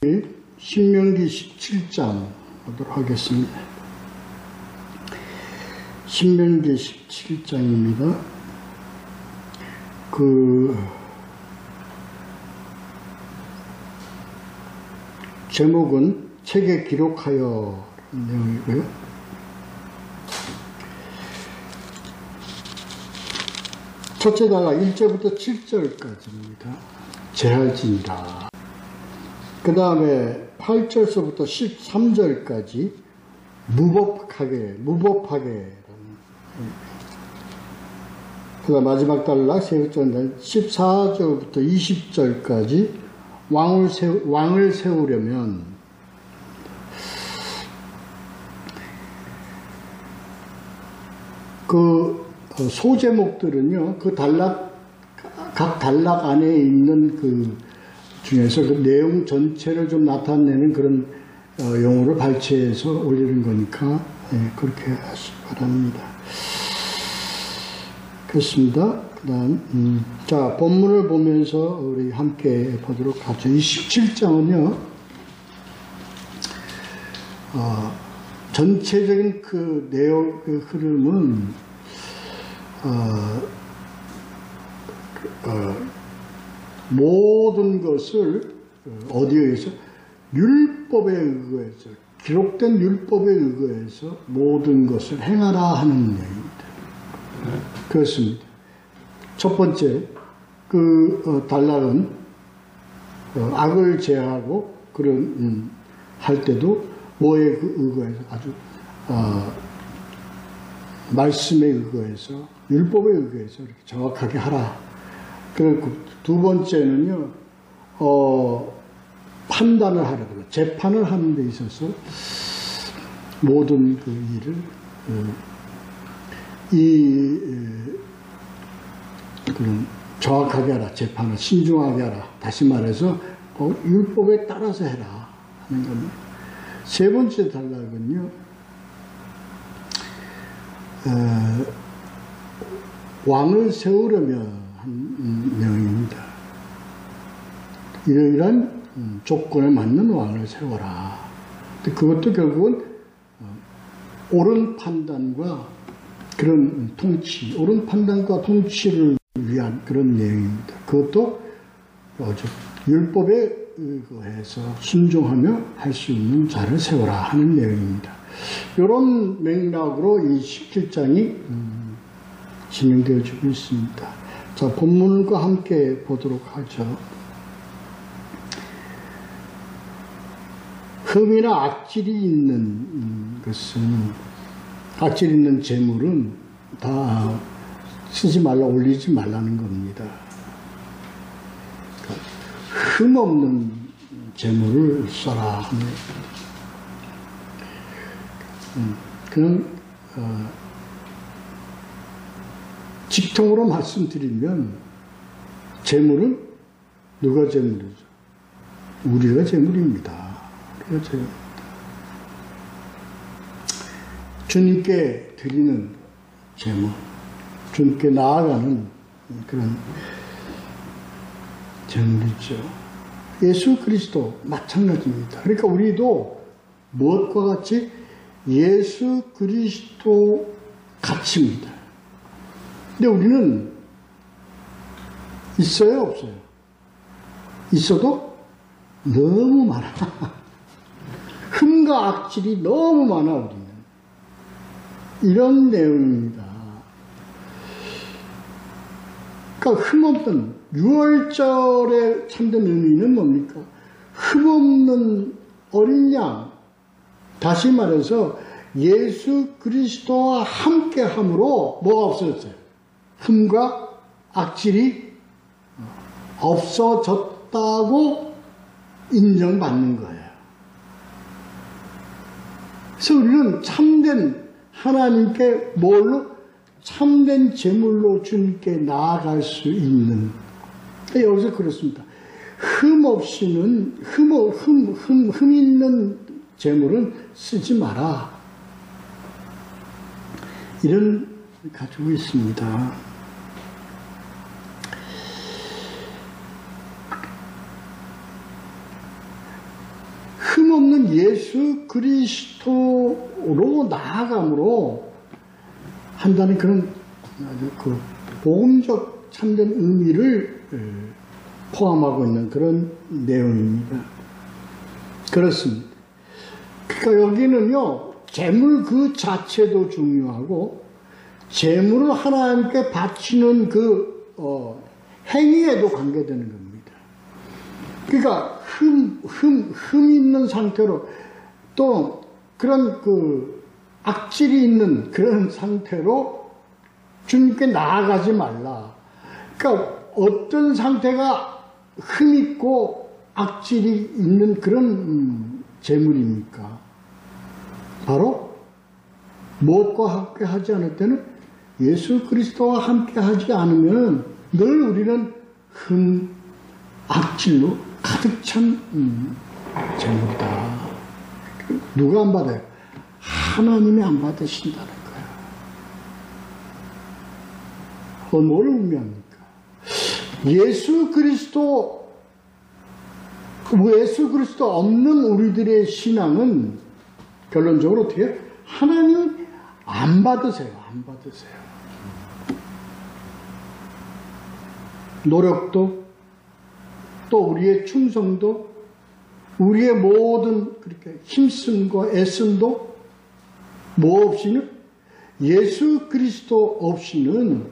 신명기 17장 보도록 하겠습니다. 신명기 17장입니다. 제목은 책에 기록하여 내용이고요. 첫째 단락 1절부터 7절까지입니다. 제할지니라. 그 다음에 8절서부터 13절까지 무법하게. 그 다음 마지막 단락 세 번째 14절부터 20절까지 왕을 세우려면 그 소제목들은요, 각 단락 안에 있는 그 중에서 그 내용 전체를 좀 나타내는 그런 용어를 발췌해서 올리는 거니까, 그렇게 하시기 바랍니다. 그렇습니다. 그 다음, 자, 본문을 보면서 우리 함께 보도록 하죠. 이 17장은요, 전체적인 그 내용, 그 흐름은, 모든 것을 어디에 의해서? 율법에 의거해서, 기록된 율법에 의거해서 모든 것을 행하라 하는 내용입니다. 그렇습니다. 첫 번째, 단락은 악을 제하고 그런 할 때도 뭐에 의거해서 아주 말씀에 의거해서 율법에 의거해서 이렇게 정확하게 하라. 그리고 두 번째는요, 판단을 하라고, 재판을 하는 데 있어서 모든 그 일을 그런 정확하게 하라, 재판을 신중하게 하라. 다시 말해서 율법에 따라서 해라 하는 겁니다. 세 번째 단락은요, 왕을 세우려면 한 내용입니다. 이러이러한 조건에 맞는 왕을 세워라. 그것도 결국은 옳은 판단과 그런 통치, 옳은 판단과 통치를 위한 그런 내용입니다. 그것도 율법에 의거해서 순종하며 할 수 있는 자를 세워라 하는 내용입니다. 이런 맥락으로 이 17장이 진행되어지고 있습니다. 자, 본문과 함께 보도록 하죠. 흠이나 악질이 있는 악질 있는 재물은 다 쓰지 말라, 올리지 말라는 겁니다. 흠 없는 재물을 써라 하는, 그냥 직통으로 말씀드리면 재물은 누가 재물이죠? 우리가 재물입니다. 주님께 드리는 재물, 주님께 나아가는 그런 재물이죠. 예수 그리스도 마찬가지입니다. 그러니까 우리도 무엇과 같이 예수 그리스도 같이입니다. 근데 우리는 있어요, 없어요? 있어도 너무 많아. 흠과 악질이 너무 많아, 우리는. 이런 내용입니다. 그러니까 흠없는, 6월절의 참된 의미는 뭡니까? 흠없는 어린 양, 다시 말해서 예수 그리스도와 함께 함으로 뭐가 없어졌어요? 흠과 악질이 없어졌다고 인정받는 거예요. 그래서 우리는 참된 하나님께 뭘로? 참된 제물로 주님께 나아갈 수 있는, 여기서 그렇습니다. 흠 없이는, 흠 있는 제물은 쓰지 마라. 이런 가지고 있습니다. 우리는 예수 그리스도로 나아감으로 한다는 그런 아주 그 복음적 참된 의미를 포함하고 있는 그런 내용입니다. 그렇습니다. 그러니까 여기는요, 재물 그 자체도 중요하고 재물을 하나님께 바치는 그 행위에도 관계되는 겁니다. 그러니까 흠 있는 상태로 또 그런 그 악질이 있는 그런 상태로 주님께 나아가지 말라. 그러니까 어떤 상태가 흠 있고 악질이 있는 그런 재물입니까? 바로 무엇과 함께 하지 않을 때는 예수 그리스도와 함께 하지 않으면 늘 우리는 악질로 가득 찬 재물이다. 누가 안 받아요? 하나님이 안 받으신다는 거예요. 뭐를 의미합니까? 예수 그리스도 없는 우리들의 신앙은 결론적으로 어떻게 해요? 하나님 안 받으세요. 안 받으세요. 노력도 또 우리의 충성도 우리의 모든 그렇게 힘씀과 애씀도 뭐 없이는 예수 그리스도 없이는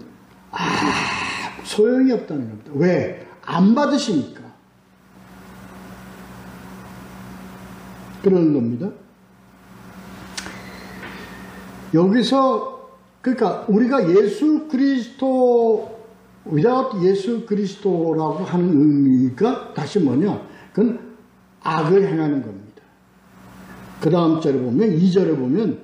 소용이 없다는 겁니다. 왜? 안 받으시니까. 그러는 겁니다. 여기서 그러니까 우리가 예수 그리스도 without 예수 그리스도라고 하는 의미가 다시 뭐냐? 그건 악을 행하는 겁니다. 그 다음 절에 보면 2절에 보면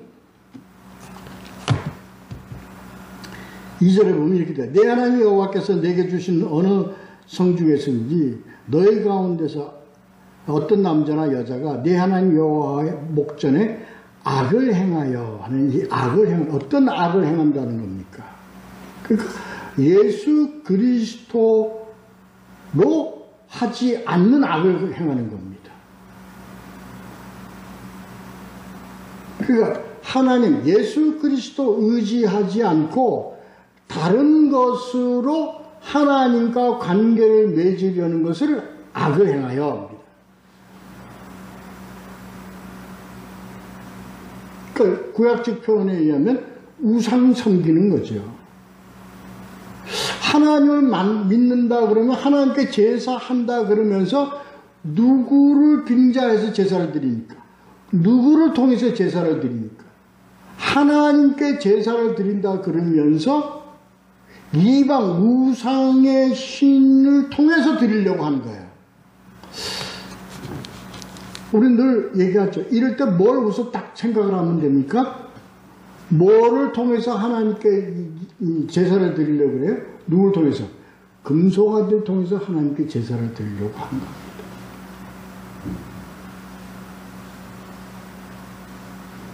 이렇게 돼요. 내 하나님 여호와께서 내게 주신 어느 성 중에서인지 너희 가운데서 어떤 남자나 여자가 내 하나님 여호와의 목전에 악을 행하여 하는 이 악을 어떤 악을 행한다는 겁니까? 그러니까 예수 그리스도로 하지 않는 악을 행하는 겁니다. 그러니까 하나님 예수 그리스도 의지하지 않고 다른 것으로 하나님과 관계를 맺으려는 것을 악을 행하여 합니다. 그 구약적 표현에 의하면 우상 섬기는 거죠. 하나님을 믿는다 그러면 하나님께 제사한다 그러면서 누구를 빙자해서 제사를 드립니까? 누구를 통해서 제사를 드립니까? 하나님께 제사를 드린다 그러면서 이방 우상의 신을 통해서 드리려고 하는 거예요. 우리 늘 얘기하죠. 이럴 때 뭘 우선 딱 생각을 하면 됩니까? 뭐를 통해서 하나님께 제사를 드리려고 그래요? 누굴 통해서? 금송아지를 통해서 하나님께 제사를 드리려고 하는 겁니다.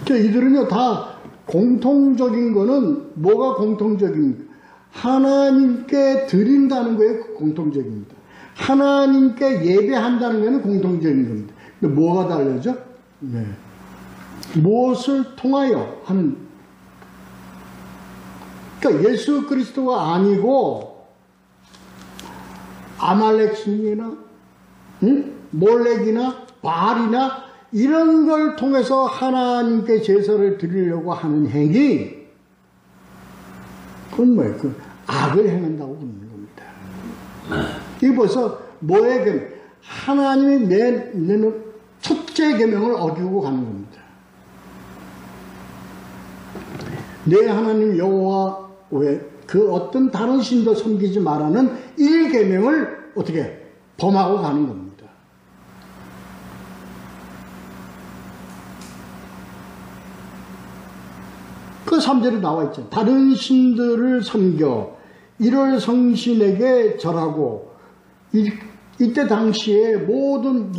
그러니까 이들은요 다 공통적인 거는 뭐가 공통적입니까? 하나님께 드린다는 거에 공통적입니다. 하나님께 예배한다는 것은 공통적인 겁니다. 근데 뭐가 다르죠? 네. 무엇을 통하여 하는, 그러니까 예수 그리스도가 아니고 아말렉 신이나 몰렉이나 바알이나 이런 걸 통해서 하나님께 제사를 드리려고 하는 행위, 그건 뭐예요? 그 악을 행한다고 보는 겁니다. 이게 벌써 뭐의 계명? 하나님이 내는 첫째 계명을 어기고 가는 겁니다. 내 하나님 여호와 외 그 어떤 다른 신도 섬기지 말라는 1계명을 어떻게 범하고 가는 겁니다. 그 3절에 나와 있죠. 다른 신들을 섬겨 1월 성신에게 절하고, 이때 당시에 모든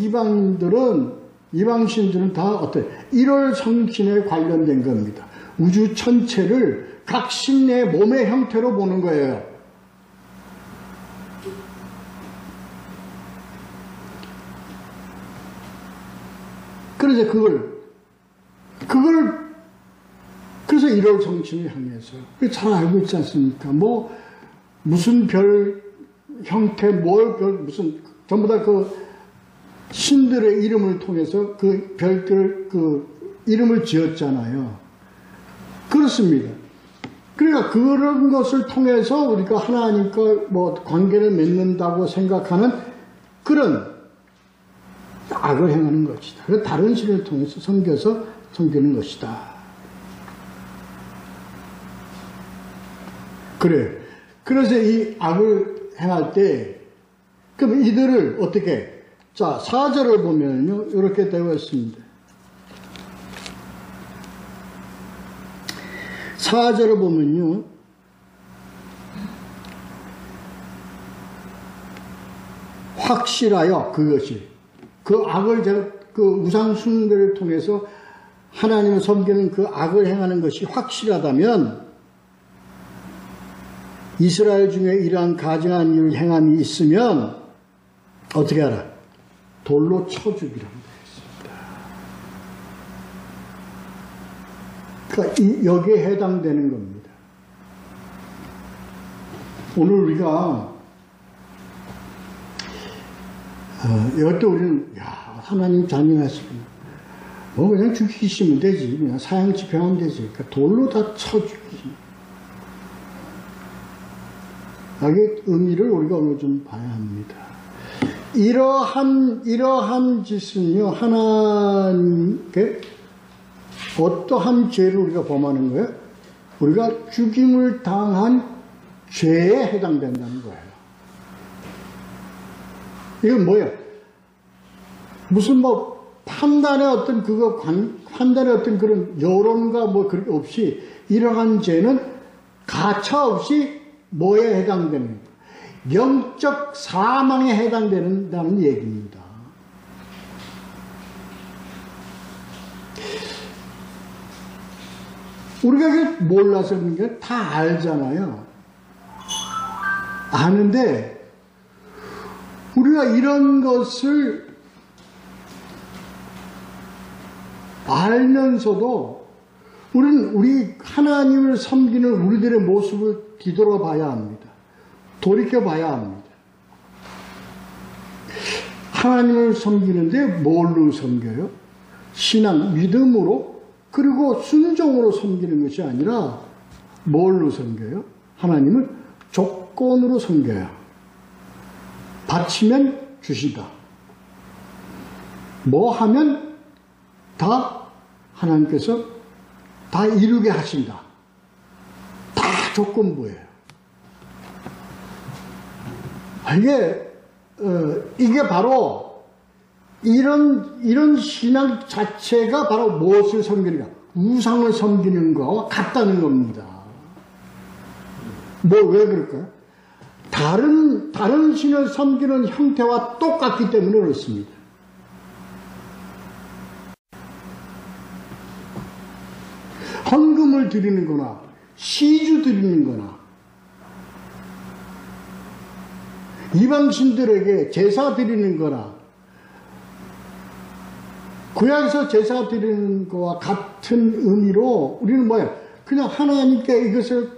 이방신들은 다 어때요? 1월 성신에 관련된 겁니다. 우주 전체를 각 신의 몸의 형태로 보는 거예요. 그래서 그래서 1월 정신을 향해서 잘 알고 있지 않습니까? 뭐 무슨 별 형태, 무슨 전부 다 그 신들의 이름을 통해서 그 별들 그 이름을 지었잖아요. 그렇습니다. 그러니까 그런 것을 통해서 우리가 하나님과 뭐 관계를 맺는다고 생각하는 그런 악을 행하는 것이다. 다른 신을 통해서 섬기는 것이다. 그래. 그래서 이 악을 행할 때, 그럼 이들을 어떻게, 자, 4절을 보면요, 이렇게 되어 있습니다. 4절을 보면요, 확실하여 그것이, 그 악을, 그 우상숭배를 통해서 하나님을 섬기는 그 악을 행하는 것이 확실하다면, 이스라엘 중에 이러한 가증한 일을 행함이 있으면 어떻게 하라? 돌로 쳐 죽이라고 되어 있습니다. 그러니까 여기에 해당되는 겁니다. 오늘 우리가 이것도 우리는 하나님 자녀였으면 뭐 그냥 죽이시면 되지, 그냥 사형 집행하면 되지. 그러니까 돌로 다 쳐 죽이지. 악의 의미를 우리가 오늘 좀 봐야 합니다. 이러한 짓은요, 하나님께 어떠한 죄를 우리가 범하는 거예요? 우리가 죽임을 당한 죄에 해당된다는 거예요. 이건 뭐예요? 무슨 뭐 판단의 어떤 판단의 어떤 그런 여론과 뭐 그런 게 없이 이러한 죄는 가차 없이 뭐에 해당되는 거예요? 영적 사망에 해당된다는 얘기입니다. 우리가 몰라서 그런 게 다 알잖아요. 아는데 우리가 이런 것을 알면서도 우리 하나님을 섬기는 우리들의 모습을 뒤돌아봐야 합니다. 돌이켜봐야 합니다. 하나님을 섬기는데 뭘로 섬겨요? 신앙, 믿음으로, 그리고 순종으로 섬기는 것이 아니라 뭘로 섬겨요? 하나님을 조건으로 섬겨요. 바치면 주시다. 뭐 하면 다 하나님께서 다 이루게 하신다. 다 조건부예요. 이게 바로 이런 신앙 자체가 바로 무엇을 섬기는가? 우상을 섬기는 거와 같다는 겁니다. 뭐 왜 그럴까요? 다른 신을 섬기는 형태와 똑같기 때문에 그렇습니다. 헌금을 드리는 거나 시주 드리는 거나 이방신들에게 제사 드리는 거나 구약에서 제사 드리는 거와 같은 의미로 우리는 뭐예요? 그냥 하나님께 이것을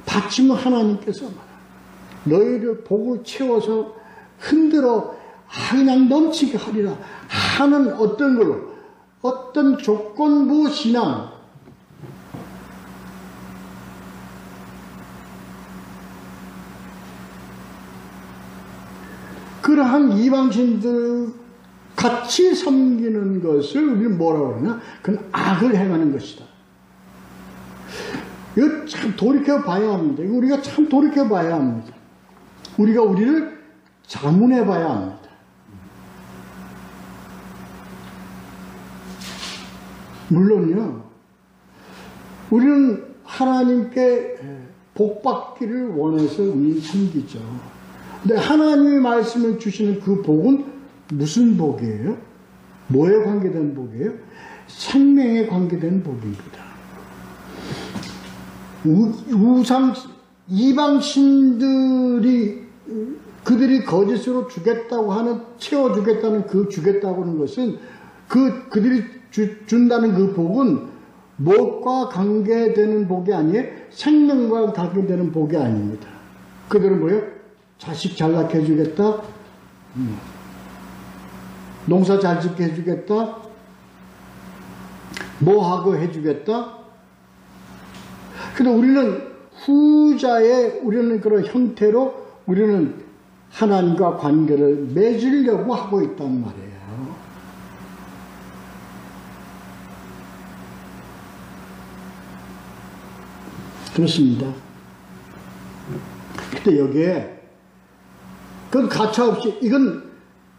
바치면 하나님께서 너희를 복을 채워서 흔들어 그냥 넘치게 하리라 하는 어떤 걸로, 어떤 조건부 신앙, 그러한 이방신들 같이 섬기는 것을 우리는 뭐라고 그러냐? 그건 악을 행하는 것이다. 이거 참 돌이켜봐야 합니다. 이거 우리가 참 돌이켜봐야 합니다. 우리가 우리를 자문해봐야 합니다. 물론요, 우리는 하나님께 복받기를 원해서 우리는 섬기죠. 근데 하나님의 말씀을 주시는 그 복은 무슨 복이에요? 뭐에 관계된 복이에요? 생명에 관계된 복입니다. 이방신들이 그들이 거짓으로 주겠다고 하는, 채워주겠다는 그 주겠다고 하는 것은 그들이 준다는 그 복은 무엇과 관계되는 복이 아니에요. 생명과 관계되는 복이 아닙니다. 그들은 뭐예요? 자식 잘 낳게 해주겠다. 농사 잘 짓게 해주겠다. 뭐 하고 해주겠다. 근데 우리는 후자의 우리는 그런 형태로 우리는 하나님과 관계를 맺으려고 하고 있단 말이에요. 그렇습니다. 근데 여기에 그건 가차없이 이건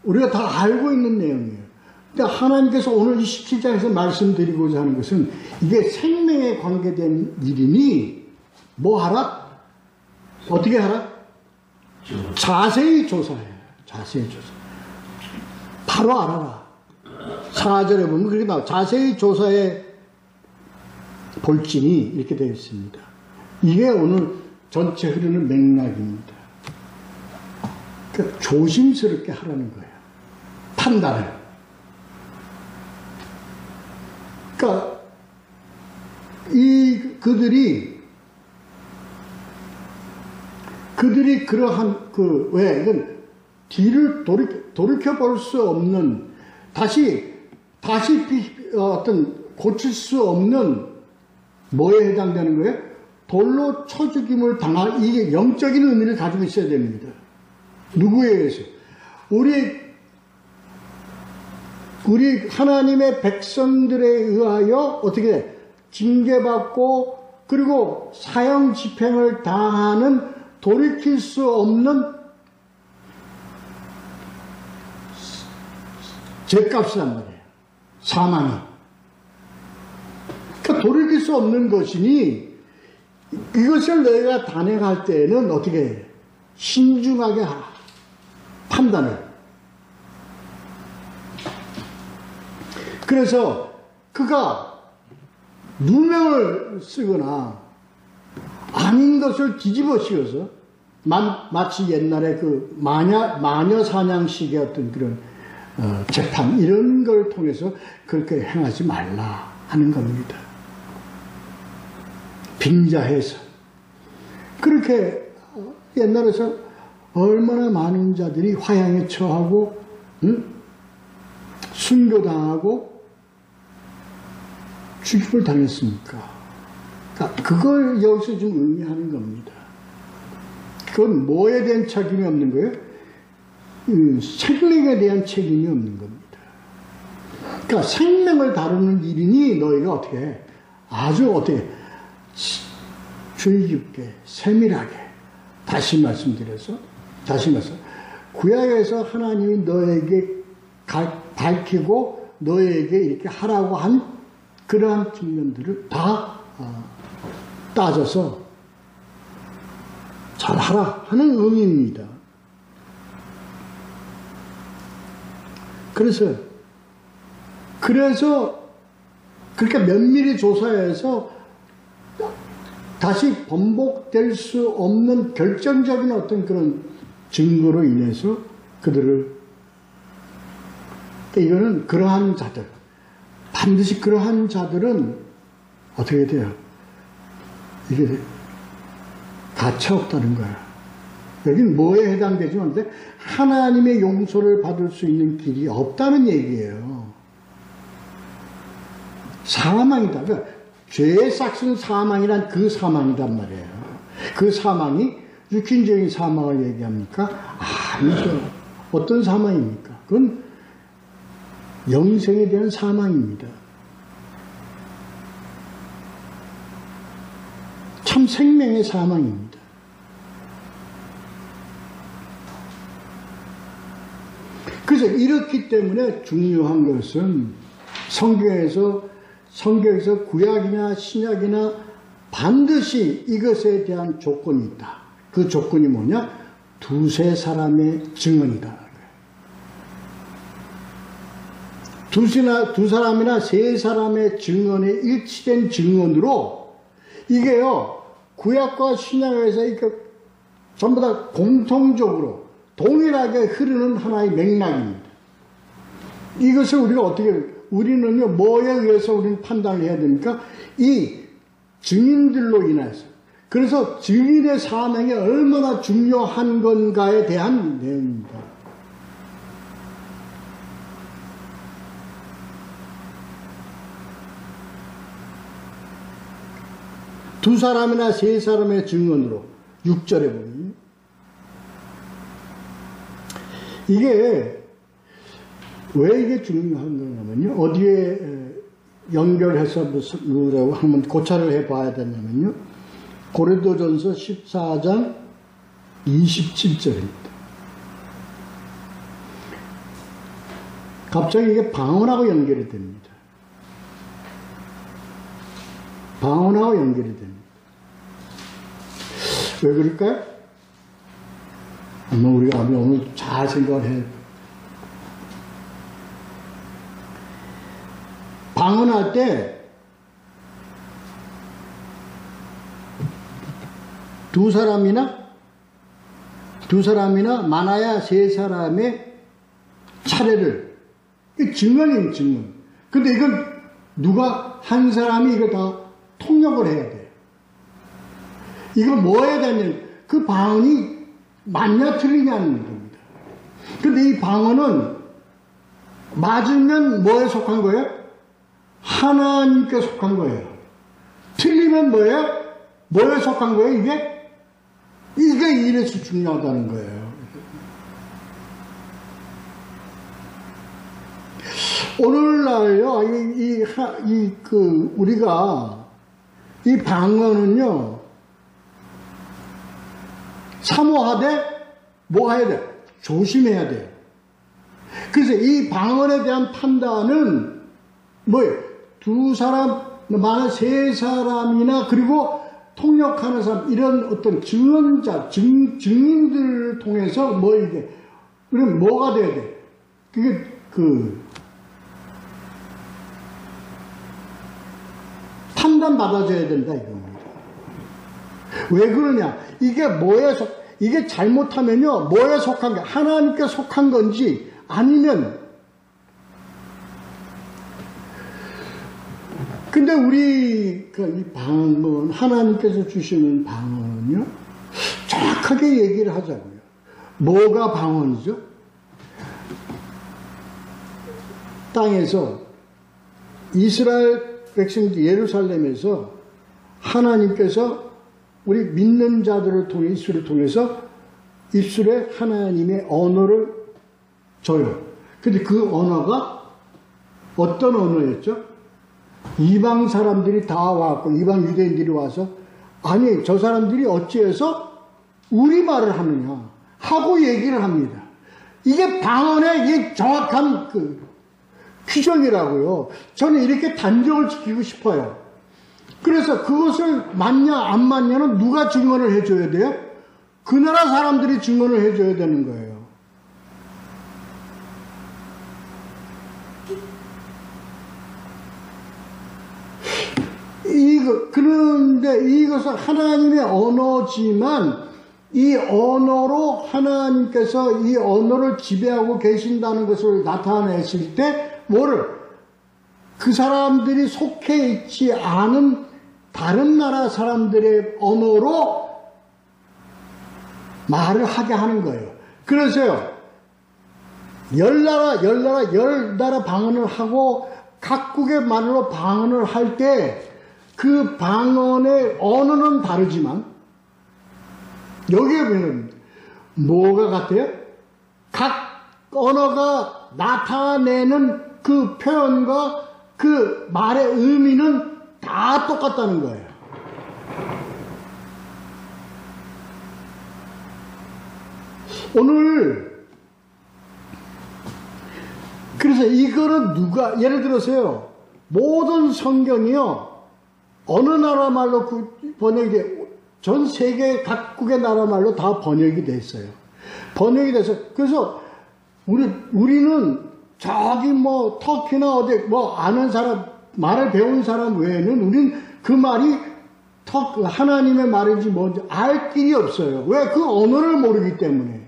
우리가 다 알고 있는 내용이에요. 근데 하나님께서 오늘 이 17장에서 말씀드리고자 하는 것은 이게 생명에 관계된 일이니 뭐 하라? 어떻게 하라? 자세히 조사해. 자세히 조사. 바로 알아라. 4절에 보면 그렇게 나와. 자세히 조사해 볼지니 이렇게 되어 있습니다. 이게 오늘 전체 흐르는 맥락입니다. 그러니까 조심스럽게 하라는 거예요. 판단을. 그러니까 그들이 그러한 왜 이건 뒤를 돌이켜 볼 수 없는 다시 고칠 수 없는 뭐에 해당되는 거예요? 돌로 쳐 죽임을 당할, 이게 영적인 의미를 가지고 있어야 됩니다. 누구에 의해서? 우리 하나님의 백성들에 의하여 어떻게 돼? 징계받고 그리고 사형 집행을 당하는 돌이킬 수 없는 죄값이란 말이에요. 사망이. 그러니까 돌이킬 수 없는 것이니 이것을 내가 단행할 때에는 어떻게 해? 신중하게 하라. 판단을. 그래서 그가 누명을 쓰거나 아닌 것을 뒤집어 씌워서 마치 옛날에 그 마녀 사냥식의 어떤 그런 재판 이런 걸 통해서 그렇게 행하지 말라 하는 겁니다. 빙자해서 그렇게 옛날에서 얼마나 많은 자들이 화양에 처하고 순교당하고 죽임을 당했습니까? 그러니까 그걸 여기서 좀 의미하는 겁니다. 그건 뭐에 대한 책임이 없는 거예요? 생명에 대한 책임이 없는 겁니다. 그러니까 생명을 다루는 일이니 너희가 어떻게 해? 아주 어떻게 주의 깊게 세밀하게 다시 말씀드려서 구약에서 하나님이 너에게 밝히고 너에게 이렇게 하라고 한 그러한 측면들을 다 따져서 잘하라 하는 의미입니다. 그래서 그렇게 면밀히 조사해서 다시 번복될 수 없는 결정적인 어떤 그런 증거로 인해서 그들을, 이거는 그러한 자들, 반드시 그러한 자들은 어떻게 돼요? 이게 가차없다는 거야. 여긴 뭐에 해당되지 않는데 하나님의 용서를 받을 수 있는 길이 없다는 얘기예요. 사망이다. 그러니까 죄의 싹슨 사망이란 그 사망이란 말이에요. 그 사망이 육신적인 사망을 얘기합니까? 아니죠. 어떤 사망입니까? 그건 영생에 대한 사망입니다. 참 생명의 사망입니다. 그래서 이렇기 때문에 중요한 것은 성경에서 구약이나 신약이나 반드시 이것에 대한 조건이 있다. 그 조건이 뭐냐? 두세 사람의 증언이다. 두 사람이나 세 사람의 증언에 일치된 증언으로 이게요, 구약과 신약에서 전부 다 공통적으로 동일하게 흐르는 하나의 맥락입니다. 이것을 우리가 우리는요, 뭐에 의해서 우리는 판단을 해야 됩니까? 이 증인들로 인해서. 그래서 증인의 사명이 얼마나 중요한 건가에 대한 내용입니다. 두 사람이나 세 사람의 증언으로 6절에 보면 이게 왜 이게 중요한 거냐면요. 어디에 연결해서 무슨 한번 고찰을 해봐야 되냐면요. 고린도전서 14장 27절입니다. 갑자기 이게 방언하고 연결이 됩니다. 방언하고 연결이 됩니다. 왜 그럴까요? 우리가 오늘 잘 생각을 해야 돼요. 방언할 때 두 사람이나 많아야 세 사람의 차례를, 증언이에요, 증언. 근데 이건 누가 한 사람이 이거 다 통역을 해야 돼요. 이거 뭐 해야 되냐면 그 방언이 맞냐 틀리냐는 겁니다. 근데 이 방언은 맞으면 뭐에 속한 거예요? 하나님께 속한 거예요. 틀리면 뭐예요? 뭐에 속한 거예요? 이게 이래서 중요하다는 거예요. 오늘날요, 우리가 이 방언은요, 사모하되 뭐 해야 돼? 조심해야 돼요. 그래서 이 방언에 대한 판단은 뭐예요? 두 사람, 많은 세 사람이나 그리고 통역하는 사람, 이런 어떤 증언자, 증인들을 통해서 그럼 뭐가 돼야 돼? 그게 판단받아줘야 된다, 이겁니다. 왜 그러냐? 이게 잘못하면요, 뭐에 속한 게, 하나님께 속한 건지, 아니면, 근데 이 방언, 하나님께서 주시는 방언은요, 정확하게 얘기를 하자고요. 뭐가 방언이죠? 땅에서 이스라엘 백성들 예루살렘에서 하나님께서 우리 믿는 자들을 통해 입술을 통해서 입술에 하나님의 언어를 줘요. 근데 그 언어가 어떤 언어였죠? 이방 사람들이 다 와갖고, 이방 유대인들이 와서, 아니, 저 사람들이 어찌해서 우리말을 하느냐 하고 얘기를 합니다. 이게 방언의 정확한 규정이라고요. 저는 이렇게 단정을 지키고 싶어요. 그래서 그것을 맞냐 안 맞냐는 누가 증언을 해줘야 돼요? 그 나라 사람들이 증언을 해줘야 되는 거예요. 그런데 이것은 하나님의 언어지만 이 언어로 하나님께서 이 언어를 지배하고 계신다는 것을 나타냈을 때 그 사람들이 속해 있지 않은 다른 나라 사람들의 언어로 말을 하게 하는 거예요. 그래서요, 열 나라 방언을 하고 각국의 말로 방언을 할 때 그 방언의 언어는 다르지만 여기에 보면 뭐가 같아요? 각 언어가 나타내는 그 표현과 그 말의 의미는 다 똑같다는 거예요. 오늘 그래서 이거는 예를 들어서요, 모든 성경이요, 어느 나라 말로 번역이 돼, 전 세계 각국의 나라 말로 다 번역이 됐어요. 번역이 돼서, 그래서 우리는 저기 터키나 어디 아는 사람, 말을 배운 사람 외에는 우리는 그 말이 하나님의 말인지 뭔지 알 길이 없어요. 왜? 그 언어를 모르기 때문에.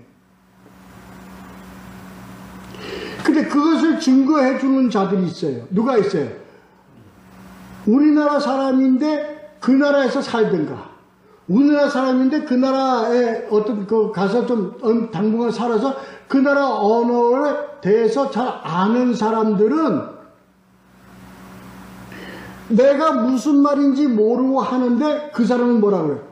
근데 그것을 증거해 주는 자들이 있어요. 누가 있어요? 우리나라 사람인데 그 나라에서 살든가, 우리나라 사람인데 그 나라에 어떤 그 가서 좀 당분간 살아서 그 나라 언어에 대해서 잘 아는 사람들은 내가 무슨 말인지 모르고 하는데 그 사람은 뭐라 그래요?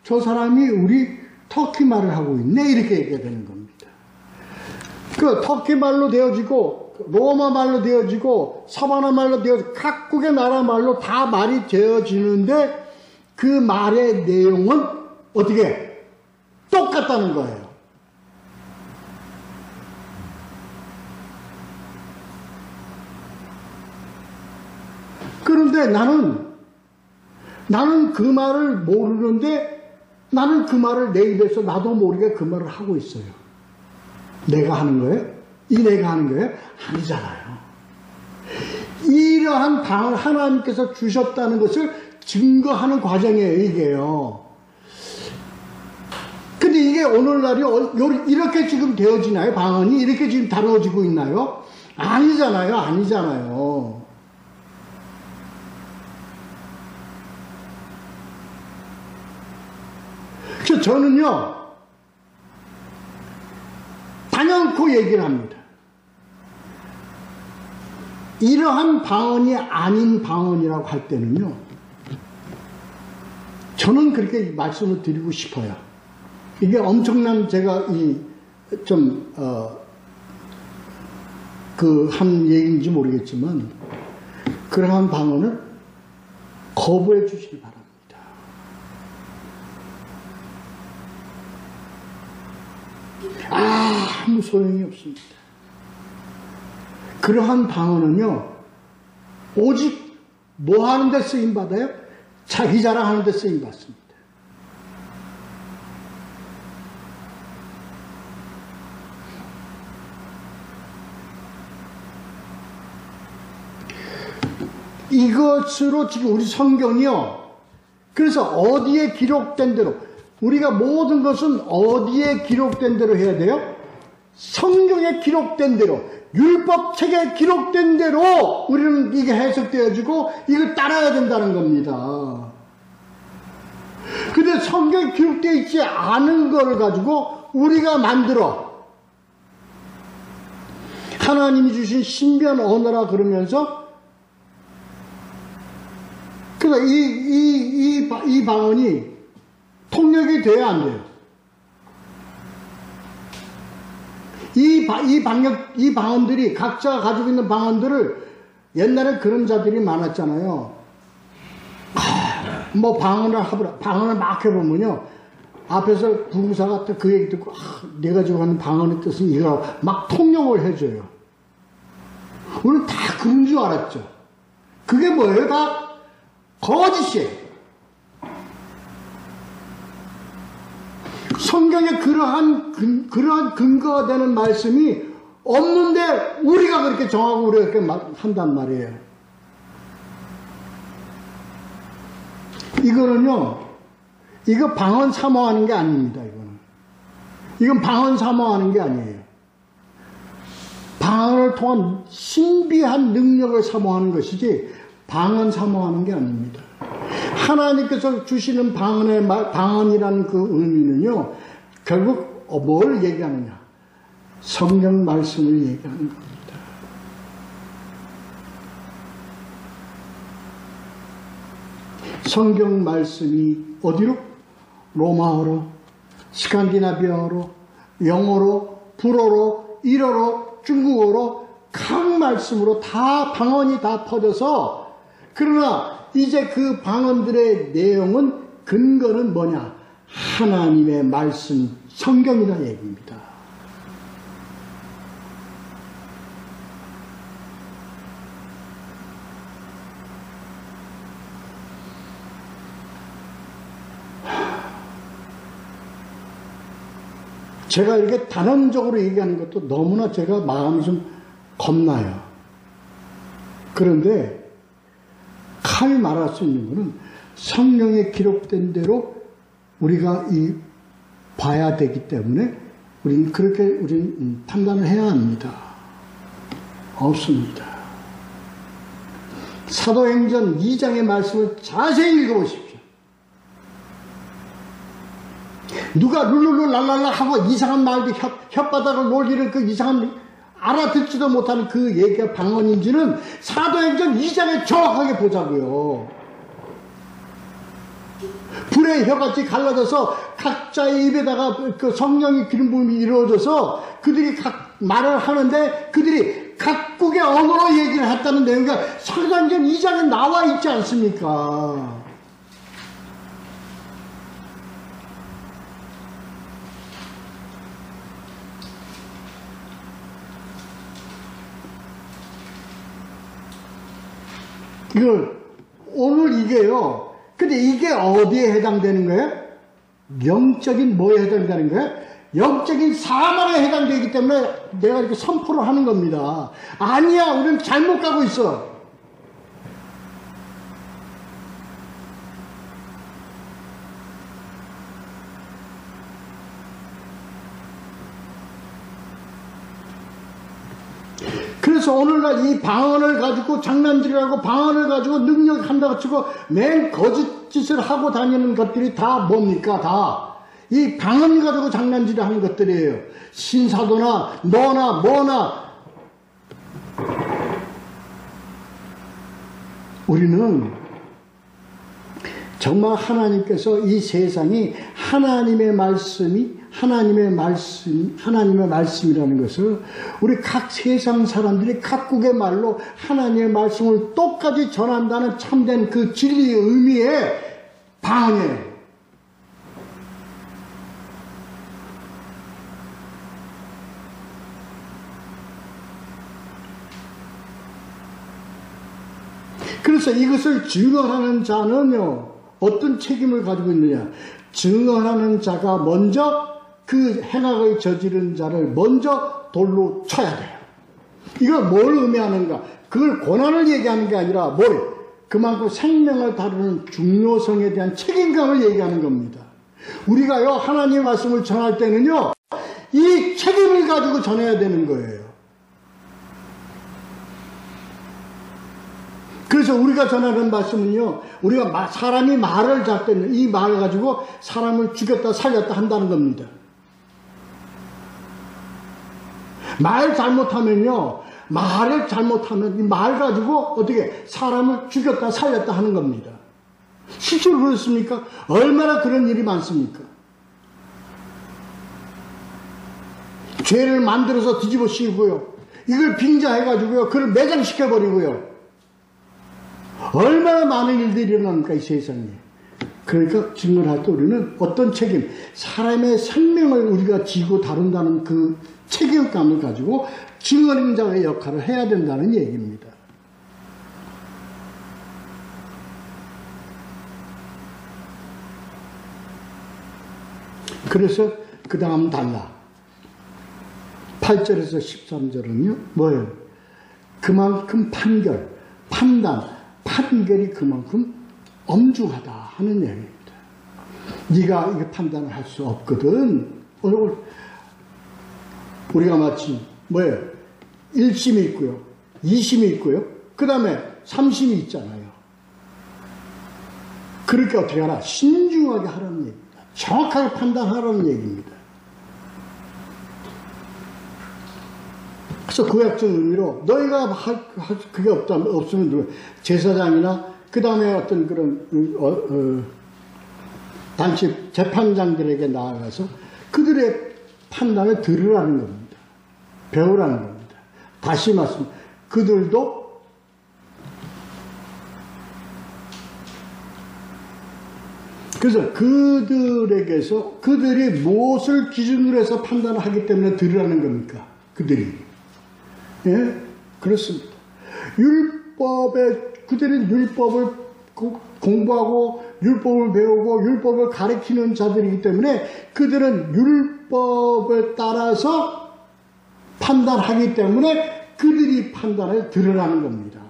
저 사람이 우리 터키 말을 하고 있네, 이렇게 얘기가 되는 겁니다. 그 터키 말로 되어지고 로마 말로 되어지고 사바나 말로 되어지고 각국의 나라 말로 다 말이 되어지는데 그 말의 내용은 어떻게 똑같다는 거예요. 그런데 나는 그 말을 모르는데 나는 그 말을 내 입에서 나도 모르게 그 말을 하고 있어요. 내가 하는 거예요? 내가 하는 거예요? 아니잖아요. 이러한 방을 하나님께서 주셨다는 것을 증거하는 과정이에요, 이게요. 근데 이게 오늘날이 이렇게 지금 되어지나요? 방언이 이렇게 지금 다루어지고 있나요? 아니잖아요, 아니잖아요. 그래서 저는요, 단연코 얘기를 합니다. 이러한 방언이 아닌 방언이라고 할 때는요, 저는 그렇게 말씀을 드리고 싶어요. 이게 엄청난 제가 한 얘기인지 모르겠지만, 그러한 방언을 거부해 주시기 바랍니다. 아무 소용이 없습니다. 그러한 방언은요, 오직 뭐 하는데 쓰임받아요? 자기 자랑하는데 쓰임받습니다. 이것으로 지금 우리 성경이요, 그래서 어디에 기록된 대로, 우리가 모든 것은 어디에 기록된 대로 해야 돼요? 성경에 기록된 대로, 율법책에 기록된 대로 우리는 이게 해석되어지고 이걸 따라야 된다는 겁니다. 근데 성경에 기록되어 있지 않은 거를 가지고 우리가 만들어 하나님이 주신 신비한 언어라 그러면서, 그러니까 이 방언이 통역이 돼야 안 돼요. 이 방언들이 각자가 가지고 있는 방언들을, 옛날에 그런 자들이 많았잖아요. 뭐 방언을 막 해보면요, 앞에서 부부사가 그 얘기 듣고, 내가 지금 하는 방언의 뜻은 이거 막 통역을 해줘요. 우리는 다 그런 줄 알았죠. 그게 뭐예요? 다 거짓이에요. 성경에 그러한 근거가 되는 말씀이 없는데 우리가 그렇게 정하고 우리가 그렇게 한단 말이에요. 이거는요, 이거 방언 사모하는 게 아닙니다. 이건 방언 사모하는 게 아니에요. 방언을 통한 신비한 능력을 사모하는 것이지 방언 사모하는 게 아닙니다. 하나님께서 주시는 방언이라는 그 의미는요, 결국 뭘 얘기하느냐? 성경 말씀을 얘기하는 겁니다. 성경 말씀이 어디로? 로마어로, 스칸디나비아어로, 영어로, 불어로, 일어로, 중국어로 각 말씀으로 다 방언이 다 퍼져서, 그러나 이제 그 방언들의 내용은, 근거는 뭐냐? 하나님의 말씀, 성경이라 얘기입니다. 제가 이렇게 단언적으로 얘기하는 것도 너무나 제가 마음이 좀 겁나요. 그런데 칼 말할 수 있는 것은 성경에 기록된 대로 우리가 봐야 되기 때문에 우리는 그렇게 판단을 해야 합니다. 없습니다. 사도행전 2장의 말씀을 자세히 읽어보십시오. 누가 룰루룰랄랄라 하고 이상한 말도 혓바닥을 놀리는 그 이상한 알아듣지도 못하는 그 얘기가 방언인지는 사도행전 2장에 정확하게 보자고요. 불의 혀같이 갈라져서 각자의 입에다가 그 성령의 기름 부음이 이루어져서 그들이 각 말을 하는데 그들이 각국의 언어로 얘기를 했다는 내용이 사도행전 2장에 나와 있지 않습니까? 이걸 오늘 이게요. 근데 이게 어디에 해당되는 거예요? 영적인 뭐에 해당되는 거예요? 영적인 사망에 해당되기 때문에 내가 이렇게 선포를 하는 겁니다. 아니야, 우리는 잘못 가고 있어. 그래서 오늘날 이 방언을 가지고 장난질하고 방언을 가지고 능력한다고 치고 맨 거짓짓을 하고 다니는 것들이 다 뭡니까? 다 이 방언 가지고 장난질을 하는 것들이에요. 신사도나 너나 뭐나 우리는 정말 하나님께서 이 세상이 하나님의 말씀이라는 것을 우리 각 세상 사람들이 각국의 말로 하나님의 말씀을 똑같이 전한다는 참된 그 진리의 의미의 방언이에요. 그래서 이것을 증언하는 자는요, 어떤 책임을 가지고 있느냐? 증언하는 자가 먼저 그 행악을 저지른 자를 먼저 돌로 쳐야 돼요. 이걸 뭘 의미하는가? 그걸 고난을 얘기하는 게 아니라 뭘? 그만큼 생명을 다루는 중요성에 대한 책임감을 얘기하는 겁니다. 우리가요, 하나님의 말씀을 전할 때는요, 이 책임을 가지고 전해야 되는 거예요. 그래서 우리가 전하는 말씀은요, 우리가 사람이 말을 잘 때는 이 말을 가지고 사람을 죽였다 살렸다 한다는 겁니다. 말 잘못하면요, 말을 잘못하면 이 말 가지고 어떻게 사람을 죽였다 살렸다 하는 겁니다. 실제로 그렇습니까? 얼마나 그런 일이 많습니까? 죄를 만들어서 뒤집어 씌우고요, 이걸 빙자해가지고요, 그걸 매장시켜버리고요, 얼마나 많은 일들이 일어납니까, 이 세상에. 그러니까 증언할 때 우리는 어떤 책임, 사람의 생명을 우리가 지고 다룬다는 그 책임감을 가지고 증언자의 역할을 해야 된다는 얘기입니다. 그래서 그 다음 달라. 8절에서 13절은요, 뭐예요? 그만큼 판결이 그만큼 엄중하다 하는 얘기입니다. 네가 이게 판단을 할 수 없거든. 우리가 마치 뭐예요? 1심이 있고요, 2심이 있고요, 그 다음에 3심이 있잖아요. 그렇게 어떻게 하라? 신중하게 하라는 얘기입니다. 정확하게 판단하라는 얘기입니다. 그래서 구약적 의미로 너희가 그게 없으면 제사장이나 그 다음에 어떤 그런 단체 재판장들에게 나아가서 그들의 판단을 들으라는 겁니다. 배우라는 겁니다. 다시 말씀, 그들도 그래서 그들에게서 그들이 무엇을 기준으로 해서 판단을 하기 때문에 들으라는 겁니까? 그들이. 예? 그렇습니다. 그들은 율법을 공부하고 율법을 배우고 율법을 가르치는 자들이기 때문에 그들은 율법을 따라서 판단하기 때문에 그들이 판단을 들으라는 겁니다.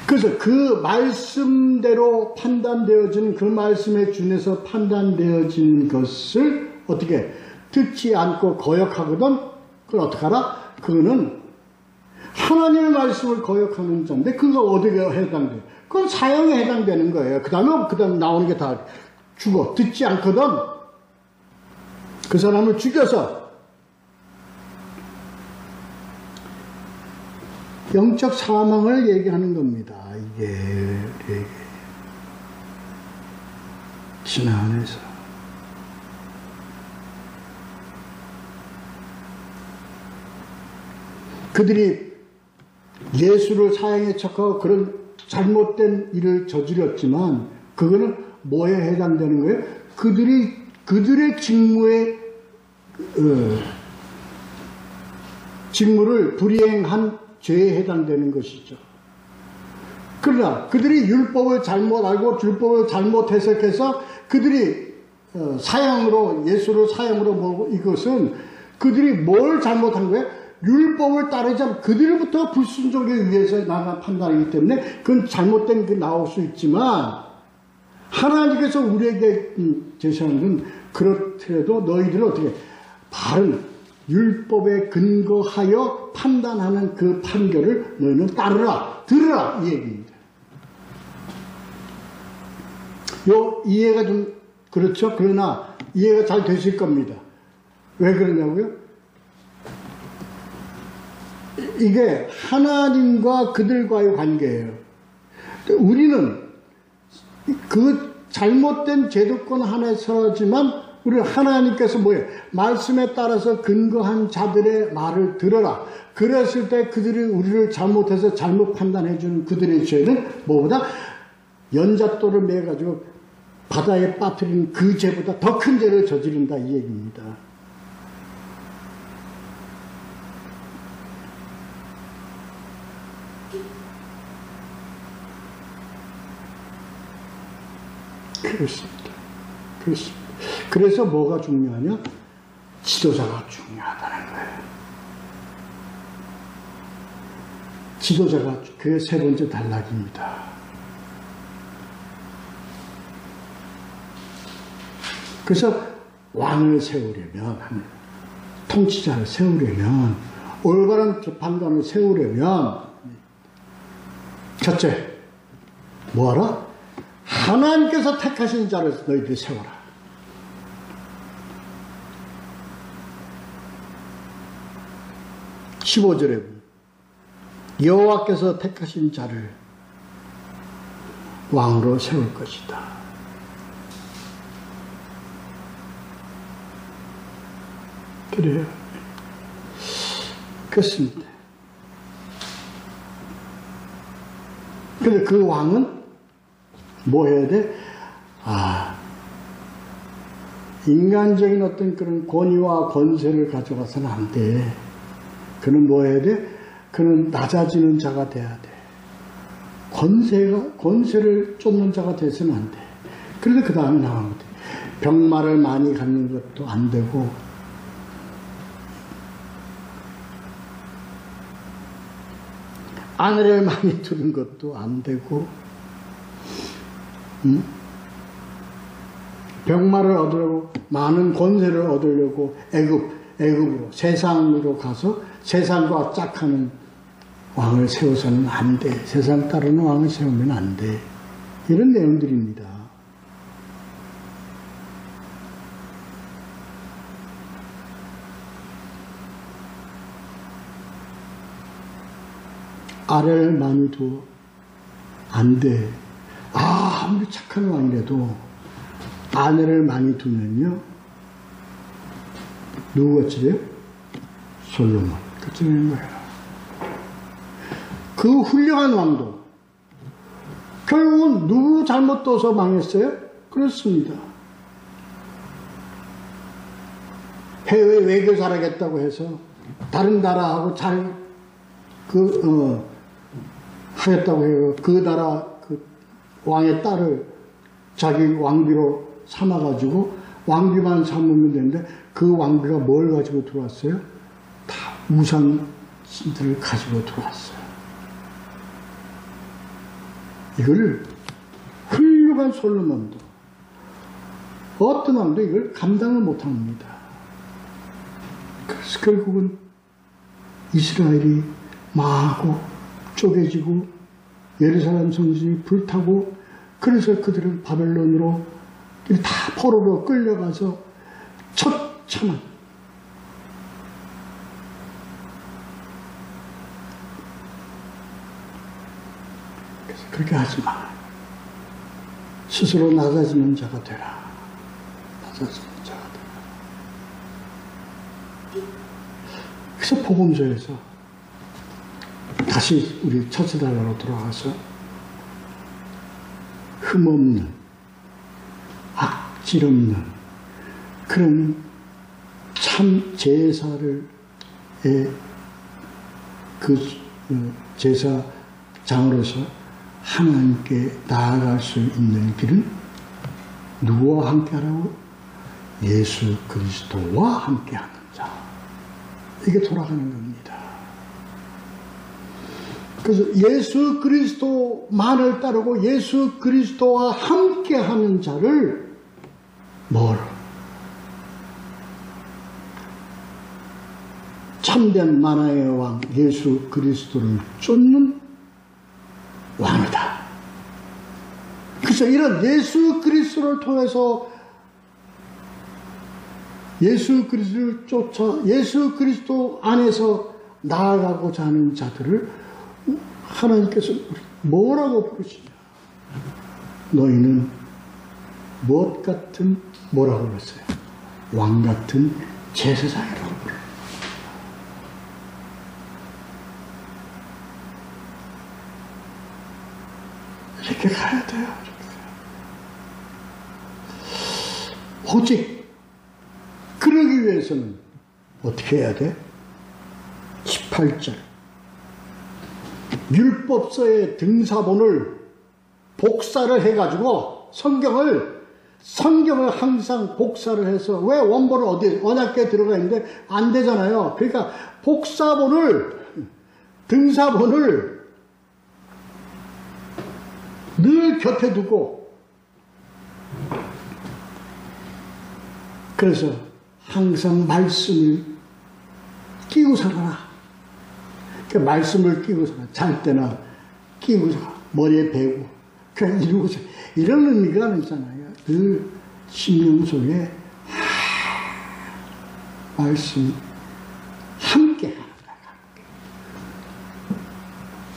그래서 그 말씀대로 판단되어지는, 그 말씀에 준해서 판단되어진 것을 어떻게 듣지 않고 거역하거든. 그걸 어떻게 하라? 그거는 하나님의 말씀을 거역하는 자인데 그거 어디에 해당돼요? 그건 사형에 해당되는 거예요. 그 다음에 나오는 게 다 죽어. 듣지 않거든. 그 사람을 죽여서 영적 사망을 얘기하는 겁니다. 이게 신앙 안에서. 그들이 예수를 사형에 척하고 그런 잘못된 일을 저질렀지만 그거는 뭐에 해당되는 거예요? 그들의 직무를 불이행한 죄에 해당되는 것이죠. 그러나 그들이 율법을 잘못 알고 율법을 잘못 해석해서 그들이 사형으로, 예수를 사형으로 몰고, 이것은 그들이 뭘 잘못한 거예요? 율법을 따르지 않고 그들부터 불순종에 의해서 나가 판단하기 때문에 그건 잘못된 게 나올 수 있지만, 하나님께서 우리에게 제시하는 건 그렇더라도 너희들은 어떻게 바른 율법에 근거하여 판단하는 그 판결을 너희는 따르라, 들으라, 이 얘기입니다. 이해가 좀 그렇죠? 그러나 이해가 잘 되실 겁니다. 왜 그러냐고요? 이게 하나님과 그들과의 관계예요. 우리는 그 잘못된 제도권 하나에 서지만 우리 하나님께서 뭐예요? 말씀에 따라서 근거한 자들의 말을 들어라. 그랬을 때 그들이 우리를 잘못해서 잘못 판단해 주는 그들의 죄는 뭐보다 연잣돌을 매가지고 바다에 빠뜨린 그 죄보다 더 큰 죄를 저지른다, 이 얘기입니다. 그렇습니다. 그렇습니다. 그래서 뭐가 중요하냐? 지도자가 중요하다는 거예요. 지도자가, 그게 세 번째 단락입니다. 그래서 왕을 세우려면, 통치자를 세우려면, 올바른 판단을 세우려면, 첫째, 뭐하라? 하나님께서 택하신 자를 너희들이 세워라. (15절에) 여호와께서 택하신 자를 왕으로 세울 것이다. 그래요. 그렇습니다. 근데 그 왕은 뭐 해야 돼? 인간적인 어떤 그런 권위와 권세를 가져가서는 안 돼. 그는 뭐 해야 돼? 그는 낮아지는 자가 돼야 돼. 권세를 쫓는 자가 돼서는 안 돼. 그래서 그 다음에 나오는 거지. 병마를 많이 갖는 것도 안 되고, 아내를 많이 두는 것도 안 되고, 병마를 얻으려고, 많은 권세를 얻으려고 애굽으로, 세상으로 가서 세상과 짝하는 왕을 세워서는 안 돼. 세상 따르는 왕을 세우면 안 돼. 이런 내용들입니다. 아래를 많이 두어. 안 돼. 아무리 착한 왕이라도 아내를 많이 두면요. 누구같이 돼요? 솔로몬 같이 되는 거예요. 그 훌륭한 왕도 결국은 누구 잘못 둬서 망했어요? 그렇습니다. 해외 외교 잘하겠다고 해서 다른 나라하고 잘 하겠다고 해요. 그 나라 그 왕의 딸을 자기 왕비로 삼아가지고 왕비만 삼으면 되는데 그 왕비가 뭘 가지고 들어왔어요? 다 우상신들을 가지고 들어왔어요. 이걸 훌륭한 솔로몬도 어떤 왕도 이걸 감당을 못합니다. 그래서 결국은 이스라엘이 망하고 쪼개지고 예루살렘 성전이 불타고, 그래서 그들은 바벨론으로 다 포로로 끌려가서 처참한, 그래서 그렇게 하지 마. 스스로 낮아지는 자가 되라. 낮아지는 자가 되라. 그래서 복음서에서 다시 우리 첫째 단락으로 돌아가서 흠없는, 악질 없는 그런 참 제사를 그 제사장으로서 하나님께 나아갈 수 있는 길은 누구와 함께 하라고? 예수 그리스도와 함께 하는 자. 이게 돌아가는 겁니다. 그래서 예수 그리스도만을 따르고 예수 그리스도와 함께 하는 자를 참된 만화의 왕 예수 그리스도를 쫓는 왕이다. 그래서 이런 예수 그리스도를 통해서 예수 그리스도를 쫓아 예수 그리스도 안에서 나아가고자 하는 자들을 하나님께서 뭐라고 부르시냐? 너희는 무엇 같은, 뭐라고 그랬어요? 왕 같은 제사장이라고 불러요. 이렇게 가야 돼요. 오직 그러기 위해서는 어떻게 해야 돼? 18절 율법서의 등사본을 복사를 해가지고 성경을 항상 복사를 해서, 왜 원본은 어디 언약궤에 들어가 있는데 안 되잖아요. 그러니까 등사본을 늘 곁에 두고, 그래서 항상 말씀을 끼고 살아라. 그 말씀을 끼고 살아. 잘 때나 끼고 살아. 머리에 베고 그냥 이러고 살아. 이런 의미가 있잖아요. 늘 심령 속에 말씀 함께 하는 거야.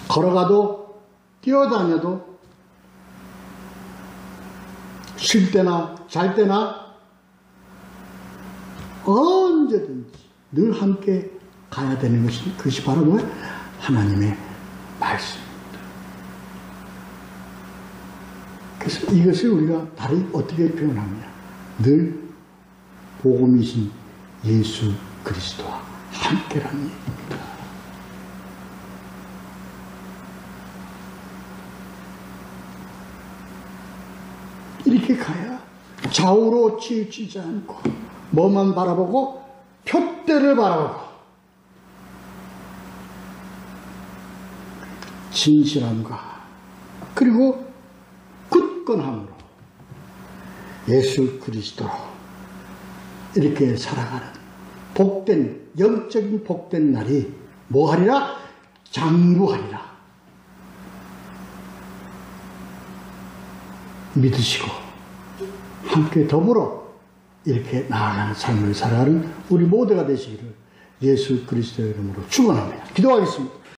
걸어가도 뛰어다녀도 쉴 때나 잘 때나 언제든지 늘 함께 가야 되는 것이 바로 뭐예요? 하나님의 말씀입니다. 그래서 이것을 우리가 다르게 어떻게 표현하느냐? 늘 복음이신 예수 그리스도와 함께라는 얘기입니다. 이렇게 가야 좌우로 치우치지 않고 뭐만 바라보고 표대를 바라보고 진실함과 그리고 굳건함으로 예수 그리스도로 이렇게 살아가는 복된, 영적인 복된 날이 뭐하리라? 장구하리라. 믿으시고 함께 더불어 이렇게 나아가는 삶을 살아가는 우리 모두가 되시기를 예수 그리스도의 이름으로 축원합니다. 기도하겠습니다.